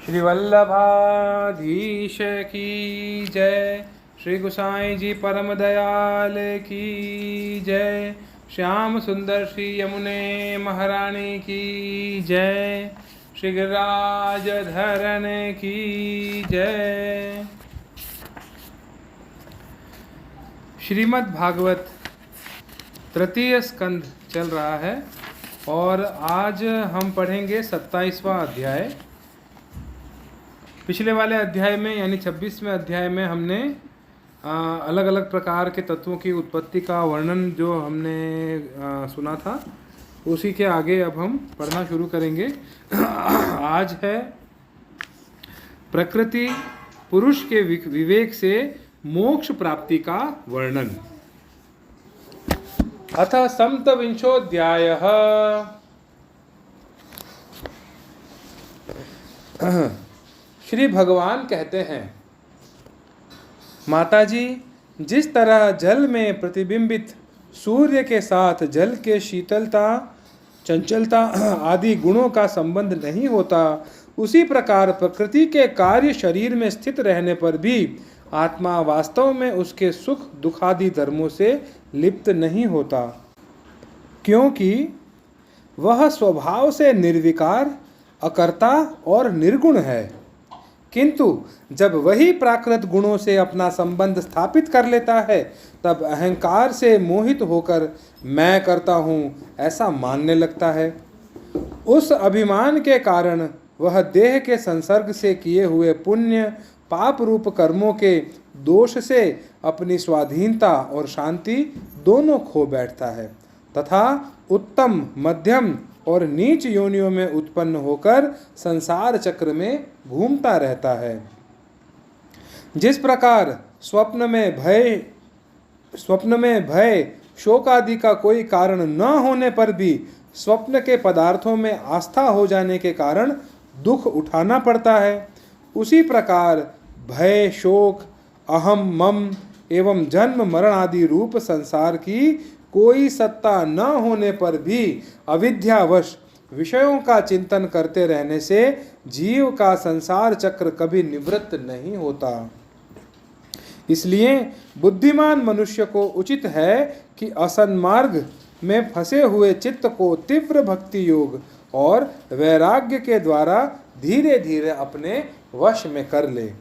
श्री वल्लभाधीश की जय। श्री गोसाई जी परम दयाल की जय। श्याम सुंदर श्री यमुने महारानी की जय। श्री गिरिराज धरन की जय। श्रीमद् भागवत तृतीय स्कंध चल रहा है और आज हम पढ़ेंगे 27वां अध्याय। पिछले वाले अध्याय में यानी 26वें अध्याय में हमने अलग अलग प्रकार के तत्वों की उत्पत्ति का वर्णन जो हमने सुना था, उसी के आगे अब हम पढ़ना शुरू करेंगे। आज है प्रकृति पुरुष के विवेक से मोक्ष प्राप्ति का वर्णन। अथ सप्तविंशोऽध्यायः। श्री भगवान कहते हैं, माताजी, जिस तरह जल में प्रतिबिंबित सूर्य के साथ जल के शीतलता, चंचलता आदि गुणों का संबंध नहीं होता, उसी प्रकार प्रकृति के कार्य शरीर में स्थित रहने पर भी आत्मा वास्तव में उसके सुख दुखादि धर्मों से लिप्त नहीं होता, क्योंकि वह स्वभाव से निर्विकार, अकर्ता और निर्गुण है। किंतु जब वही प्राकृत गुणों से अपना संबंध स्थापित कर लेता है, तब अहंकार से मोहित होकर मैं करता हूँ ऐसा मानने लगता है। उस अभिमान के कारण वह देह के संसर्ग से किए हुए पुण्य पाप रूप कर्मों के दोष से अपनी स्वाधीनता और शांति दोनों खो बैठता है तथा उत्तम, मध्यम और नीच योनियों में उत्पन्न होकर संसार चक्र में घूमता रहता है। जिस प्रकार स्वप्न में भय शोक आदि का कोई कारण न होने पर भी स्वप्न के पदार्थों में आस्था हो जाने के कारण दुख उठाना पड़ता है, उसी प्रकार भय, शोक, अहम, मम एवं जन्म मरण आदि रूप संसार की कोई सत्ता न होने पर भी अविद्यावश विषयों का चिंतन करते रहने से जीव का संसार चक्र कभी निवृत्त नहीं होता। इसलिए बुद्धिमान मनुष्य को उचित है कि असन्मार्ग में फंसे हुए चित्त को तीव्र भक्ति योग और वैराग्य के द्वारा धीरे धीरे अपने वश में कर ले।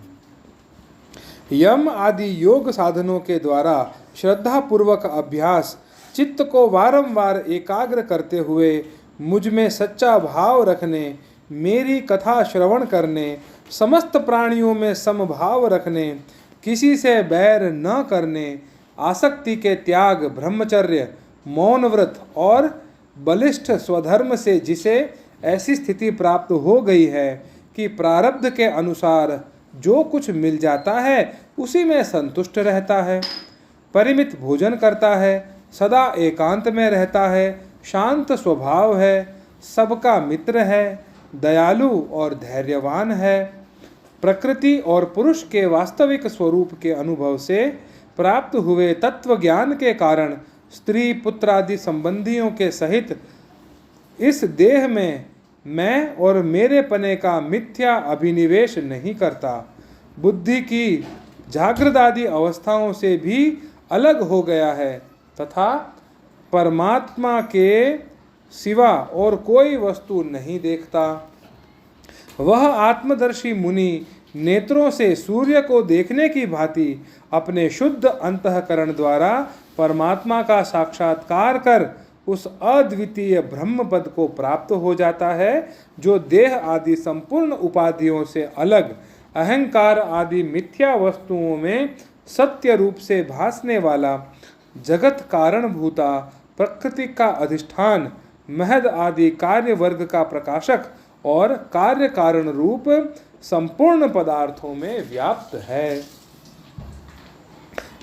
यम आदि योग साधनों के द्वारा श्रद्धा पूर्वक अभ्यास चित्त को वारंवार एकाग्र करते हुए मुझ में सच्चा भाव रखने, मेरी कथा श्रवण करने, समस्त प्राणियों में समभाव रखने, किसी से बैर न करने, आसक्ति के त्याग, ब्रह्मचर्य, मौन व्रत और बलिष्ठ स्वधर्म से जिसे ऐसी स्थिति प्राप्त हो गई है कि प्रारब्ध के अनुसार जो कुछ मिल जाता है उसी में संतुष्ट रहता है, परिमित भोजन करता है, सदा एकांत में रहता है, शांत स्वभाव है, सबका मित्र है, दयालु और धैर्यवान है, प्रकृति और पुरुष के वास्तविक स्वरूप के अनुभव से प्राप्त हुए तत्व ज्ञान के कारण स्त्री पुत्र आदि संबंधियों के सहित इस देह में मैं और मेरे पने का मिथ्या अभिनिवेश नहीं करता, बुद्धि की जागृत आदि अवस्थाओं से भी अलग हो गया है तथा परमात्मा के सिवा और कोई वस्तु नहीं देखता। वह आत्मदर्शी मुनि नेत्रों से सूर्य को देखने की भांति अपने शुद्ध अंतःकरण द्वारा परमात्मा का साक्षात्कार कर उस अद्वितीय ब्रह्म पद को प्राप्त हो जाता है, जो देह आदि संपूर्ण उपाधियों से अलग, अहंकार आदि मिथ्या वस्तुओं में सत्य रूप से भासने वाला, जगत कारण भूता, प्रकृति का अधिष्ठान, महद आदि कार्य वर्ग का प्रकाशक और कार्य कारण रूप संपूर्ण पदार्थों में व्याप्त है।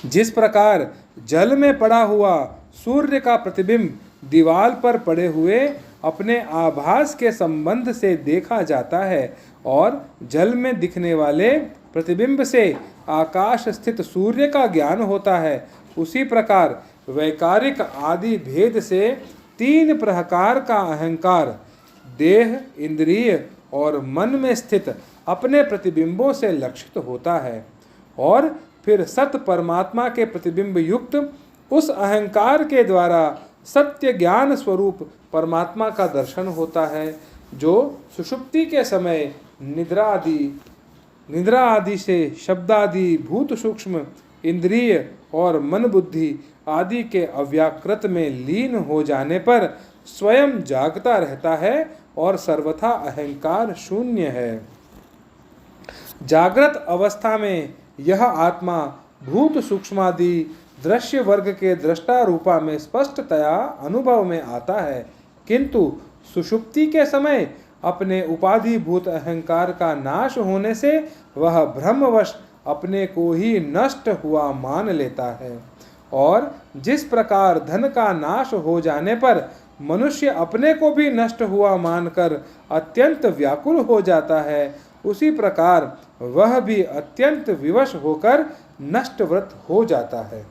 जिस प्रकार जल में पड़ा हुआ सूर्य का प्रतिबिंब दीवार पर पड़े हुए अपने आभास के संबंध से देखा जाता है और जल में दिखने वाले प्रतिबिंब से आकाश स्थित सूर्य का ज्ञान होता है, उसी प्रकार वैकारिक आदि भेद से तीन प्रकार का अहंकार, देह, इंद्रिय और मन में स्थित अपने प्रतिबिंबों से लक्षित होता है और फिर सत परमात्मा के प्रतिबिंब युक्त उस अहंकार के द्वारा सत्य ज्ञान स्वरूप परमात्मा का दर्शन होता है, जो सुषुप्ति के समय निद्रा आदि से शब्दादि भूत सूक्ष्म इंद्रिय और मन बुद्धि आदि के अव्याकृत में लीन हो जाने पर स्वयं जागता रहता है और सर्वथा अहंकार शून्य है। जागृत अवस्था में यह आत्मा भूत सूक्ष्मादि दृश्य वर्ग के दृष्टा रूपा में स्पष्टतया अनुभव में आता है, किंतु सुषुप्ति के समय अपने उपाधिभूत अहंकार का नाश होने से वह भ्रमवश अपने को ही नष्ट हुआ मान लेता है। और जिस प्रकार धन का नाश हो जाने पर मनुष्य अपने को भी नष्ट हुआ मानकर अत्यंत व्याकुल हो जाता है, उसी प्रकार वह भी अत्यंत विवश होकर नष्टव्रत हो जाता है।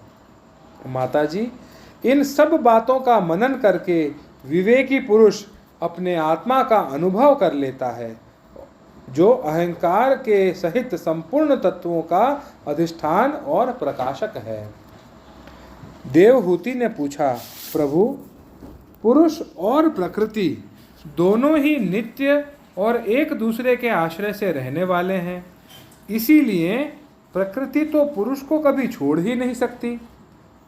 माताजी, इन सब बातों का मनन करके विवेकी पुरुष अपने आत्मा का अनुभव कर लेता है, जो अहंकार के सहित संपूर्ण तत्वों का अधिष्ठान और प्रकाशक है। देवहूति ने पूछा, प्रभु, पुरुष और प्रकृति दोनों ही नित्य और एक दूसरे के आश्रय से रहने वाले हैं, इसीलिए प्रकृति तो पुरुष को कभी छोड़ ही नहीं सकती।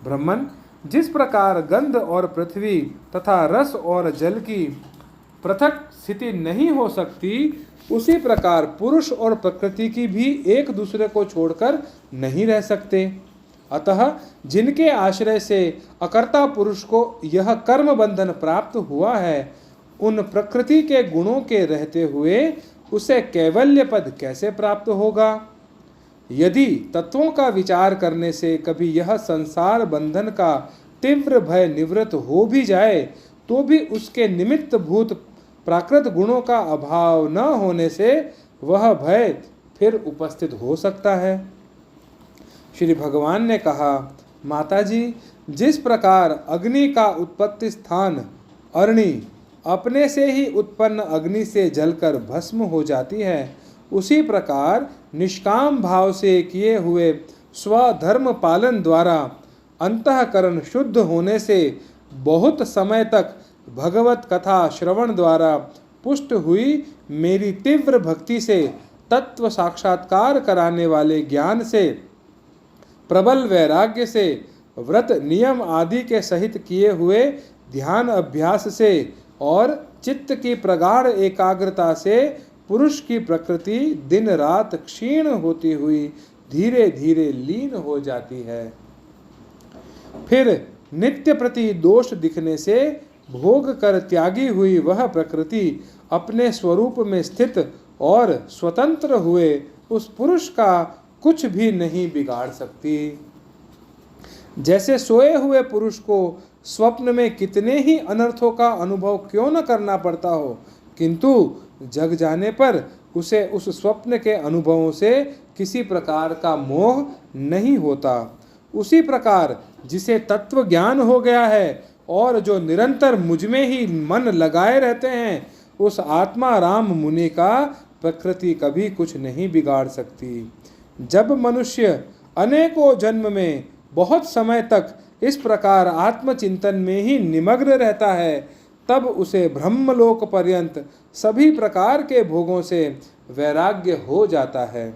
ब्रह्मन, जिस प्रकार गंध और पृथ्वी तथा रस और जल की पृथक स्थिति नहीं हो सकती, उसी प्रकार पुरुष और प्रकृति की भी एक दूसरे को छोड़कर नहीं रह सकते। अतः जिनके आश्रय से अकर्ता पुरुष को यह कर्म बंधन प्राप्त हुआ है, उन प्रकृति के गुणों के रहते हुए उसे कैवल्य पद कैसे प्राप्त होगा? यदि तत्वों का विचार करने से कभी यह संसार बंधन का तीव्र भय निवृत्त हो भी जाए, तो भी उसके निमित्त भूत प्राकृत गुणों का अभाव न होने से वह भय फिर उपस्थित हो सकता है। श्री भगवान ने कहा, माताजी, जिस प्रकार अग्नि का उत्पत्ति स्थान अरणि अपने से ही उत्पन्न अग्नि से जलकर भस्म हो जाती है, उसी प्रकार निष्काम भाव से किए हुए स्वधर्म पालन द्वारा अंतःकरण शुद्ध होने से बहुत समय तक भगवत कथा श्रवण द्वारा पुष्ट हुई मेरी तीव्र भक्ति से तत्व साक्षात्कार कराने वाले ज्ञान से, प्रबल वैराग्य से, व्रत नियम आदि के सहित किए हुए ध्यान अभ्यास से और चित्त की प्रगाढ़ एकाग्रता से पुरुष की प्रकृति दिन रात क्षीण होती हुई धीरे धीरे लीन हो जाती है। फिर नित्य प्रति दोष दिखने से भोग कर त्यागी हुई वह प्रकृति अपने स्वरूप में स्थित और स्वतंत्र हुए उस पुरुष का कुछ भी नहीं बिगाड़ सकती। जैसे सोए हुए पुरुष को स्वप्न में कितने ही अनर्थों का अनुभव क्यों न करना पड़ता हो, किंतु जग जाने पर उसे उस स्वप्न के अनुभवों से किसी प्रकार का मोह नहीं होता, उसी प्रकार जिसे तत्व ज्ञान हो गया है और जो निरंतर मुझ में ही मन लगाए रहते हैं, उस आत्मा राम मुनि का प्रकृति कभी कुछ नहीं बिगाड़ सकती। जब मनुष्य अनेकों जन्म में बहुत समय तक इस प्रकार आत्मचिंतन में ही निमग्न रहता है, तब उसे ब्रह्मलोक पर्यंत सभी प्रकार के भोगों से वैराग्य हो जाता है।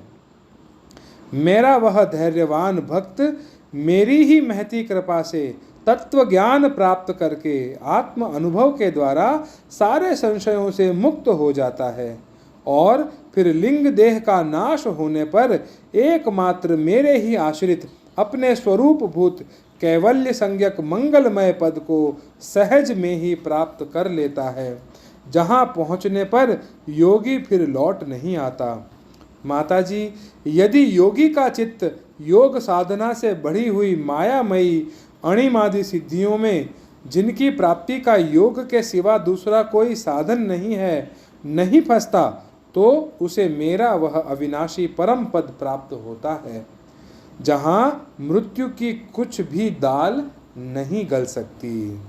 मेरा वह धैर्यवान भक्त मेरी ही महती कृपा से तत्व ज्ञान प्राप्त करके आत्म अनुभव के द्वारा सारे संशयों से मुक्त हो जाता है और फिर लिंग देह का नाश होने पर एकमात्र मेरे ही आश्रित अपने स्वरूप भूत कैवल्य संज्ञक मंगलमय पद को सहज में ही प्राप्त कर लेता है, जहाँ पहुँचने पर योगी फिर लौट नहीं आता। माताजी, यदि योगी का चित्त योग साधना से बढ़ी हुई मायामयी अणिमादि सिद्धियों में, जिनकी प्राप्ति का योग के सिवा दूसरा कोई साधन नहीं है, नहीं फंसता, तो उसे मेरा वह अविनाशी परम पद प्राप्त होता है, जहाँ मृत्यु की कुछ भी दाल नहीं गल सकती।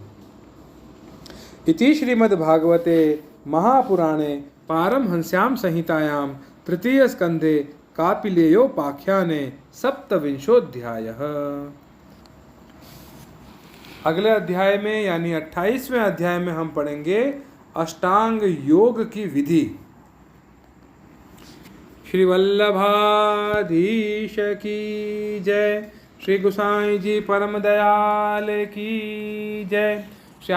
इति श्रीमद्भागवते महापुराणे पारमहंस्यां संहितायां तृतीय स्कंधे कापिलेयोपाख्याने सप्तविंशोऽध्यायः। अगले अध्याय में यानी 28वें अध्याय में हम पढ़ेंगे अष्टांग योग की विधि। श्री वल्लभाधीश की जय। श्री गोसाई जी परम दयाल की जय।